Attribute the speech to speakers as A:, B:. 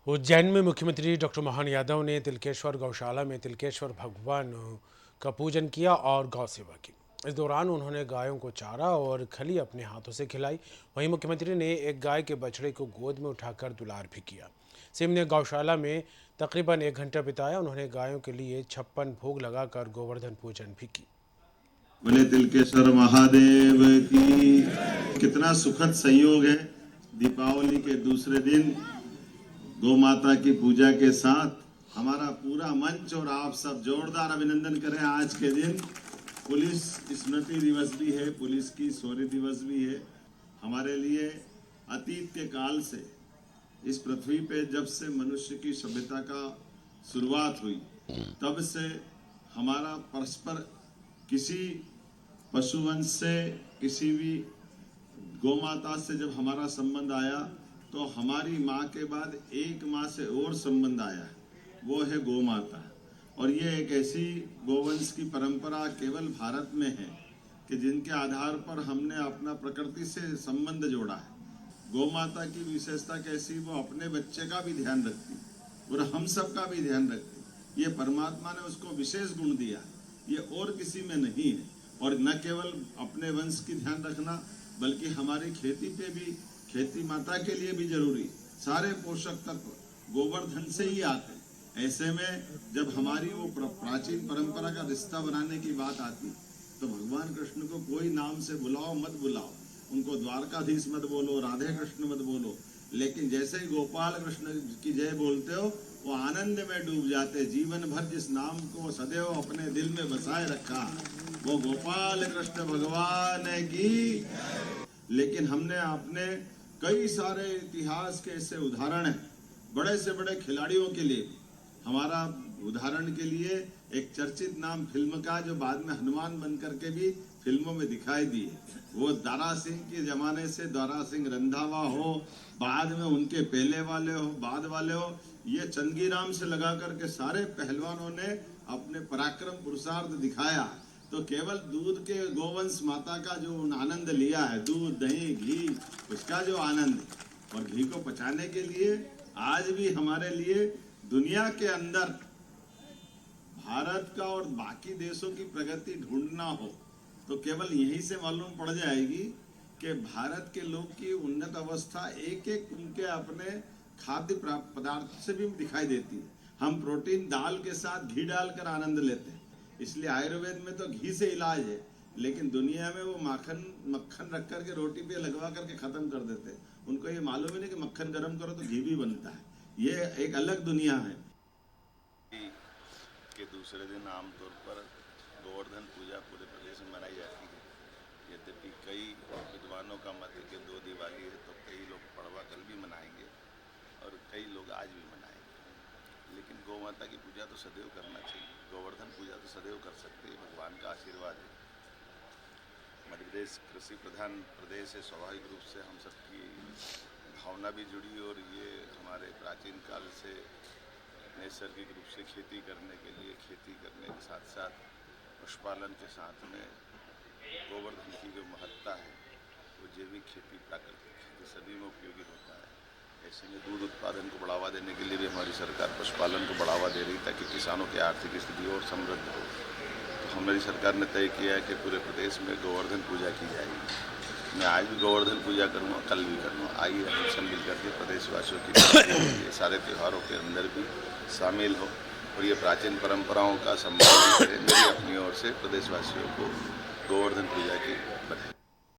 A: उज्जैन में मुख्यमंत्री डॉक्टर मोहन यादव ने तिलकेश्वर गौशाला में तिलकेश्वर भगवान का पूजन किया और गौ सेवा की। इस दौरान उन्होंने गायों को चारा और खली अपने हाथों से खिलाई। वहीं मुख्यमंत्री ने एक गाय के बछड़े को गोद में उठाकर दुलार भी किया। सीएम ने गौशाला में तकरीबन 1 घंटा बिताया। उन्होंने गायों के लिए 56 भोग लगाकर गोवर्धन पूजन भी की।
B: बोले तिलकेश्वर महादेव की। कितना सुखद संयोग है, दीपावली के दूसरे दिन गौ माता की पूजा के साथ हमारा पूरा मंच और आप सब जोरदार अभिनंदन करें। आज के दिन पुलिस स्मृति दिवस भी है, पुलिस की शौर्य दिवस भी है। हमारे लिए अतीत के काल से इस पृथ्वी पे जब से मनुष्य की सभ्यता का शुरुआत हुई, तब से हमारा परस्पर किसी पशुवंश से, किसी भी गौ माता से जब हमारा संबंध आया, तो हमारी माँ के बाद एक माँ से और संबंध आया, वो है गौ माता। और ये एक ऐसी गोवंश की परंपरा केवल भारत में है कि जिनके आधार पर हमने अपना प्रकृति से संबंध जोड़ा है। गौ माता की विशेषता कैसी, वो अपने बच्चे का भी ध्यान रखती और हम सब का भी ध्यान रखती। ये परमात्मा ने उसको विशेष गुण दिया, ये और किसी में नहीं है। और न केवल अपने वंश की ध्यान रखना, बल्कि हमारी खेती पे भी, खेती माता के लिए भी जरूरी। सारे पोषक तत्व गोवर्धन से ही आते हैं। ऐसे में जब हमारी वो प्राचीन परंपरा का रिश्ता बनाने की बात आती, तो भगवान कृष्ण को कोई नाम से बुलाओ मत बुलाओ, उनको द्वारकाधीश मत बोलो, राधे कृष्ण मत बोलो, लेकिन जैसे ही गोपाल कृष्ण की जय बोलते हो, वो आनंद में डूब जाते। जीवन भर जिस नाम को सदैव अपने दिल में बसाए रखा, वो गोपाल कृष्ण भगवान की। लेकिन हमने अपने कई सारे इतिहास के ऐसे उदाहरण हैं, बड़े से बड़े खिलाड़ियों के लिए। हमारा उदाहरण के लिए एक चर्चित नाम फिल्म का, जो बाद में हनुमान बन करके भी फिल्मों में दिखाई दिए, वो दारा सिंह के जमाने से दारा सिंह रंधावा हो, बाद में उनके पहले वाले हो, बाद वाले हो, ये चंदगीराम से लगा करके सारे पहलवानों ने अपने पराक्रम पुरुषार्थ दिखाया। तो केवल दूध के गोवंश माता का जो आनंद लिया है, दूध दही घी, उसका जो आनंद, और घी को पचाने के लिए आज भी हमारे लिए दुनिया के अंदर भारत का और बाकी देशों की प्रगति ढूंढना हो, तो केवल यहीं से मालूम पड़ जाएगी कि भारत के लोग की उन्नत अवस्था एक एक उनके अपने खाद्य पदार्थ से भी दिखाई देती है। हम प्रोटीन दाल के साथ घी डालकर आनंद लेते हैं, इसलिए आयुर्वेद में तो घी से इलाज है, लेकिन दुनिया में वो मक्खन रख करके रोटी पे लगवा करके खत्म कर देते हैं। उनको ये मालूम ही नहीं कि मक्खन गर्म करो तो घी भी बनता है। ये एक अलग दुनिया है।
C: के दूसरे दिन आमतौर पर गोवर्धन पूजा पूरे प्रदेश में मनाई जाती है। यद्यपि कई विद्वानों का मत है कि 2 दिवाली है, तो कई लोग पड़वा कल भी मनाएंगे और कई लोग आज भी मनाएंगे। लेकिन गौ माता की पूजा तो सदैव करना चाहिए। गोवर्धन पूजा तो सदैव कर सकते हैं, भगवान का आशीर्वाद है। मध्य प्रदेश कृषि प्रधान प्रदेश है, स्वाभाविक रूप से हम सबकी भावना भी जुड़ी, और ये हमारे प्राचीन काल से नैसर्गिक रूप से खेती करने के लिए, खेती करने के साथ साथ पशुपालन के साथ में गोवर्धन की जो महत्ता है, वो जैविक खेती, प्राकृतिक खेती सभी में उपयोगी होता है। ऐसे में दूध उत्पादन को बढ़ावा देने के लिए भी हमारी सरकार पशुपालन को बढ़ावा दे रही, ताकि किसानों की आर्थिक स्थिति और समृद्ध हो। तो हमारी सरकार ने तय किया है कि पूरे प्रदेश में गोवर्धन पूजा की जाएगी। मैं आज भी गोवर्धन पूजा करूँगा, कल भी करूँगा। आइए हम सब मिल करके प्रदेशवासियों की सारे त्योहारों के अंदर भी शामिल हो और ये प्राचीन परंपराओं का सम्मान करें। मेरी अपनी ओर से प्रदेशवासियों को गोवर्धन पूजा की बधाई।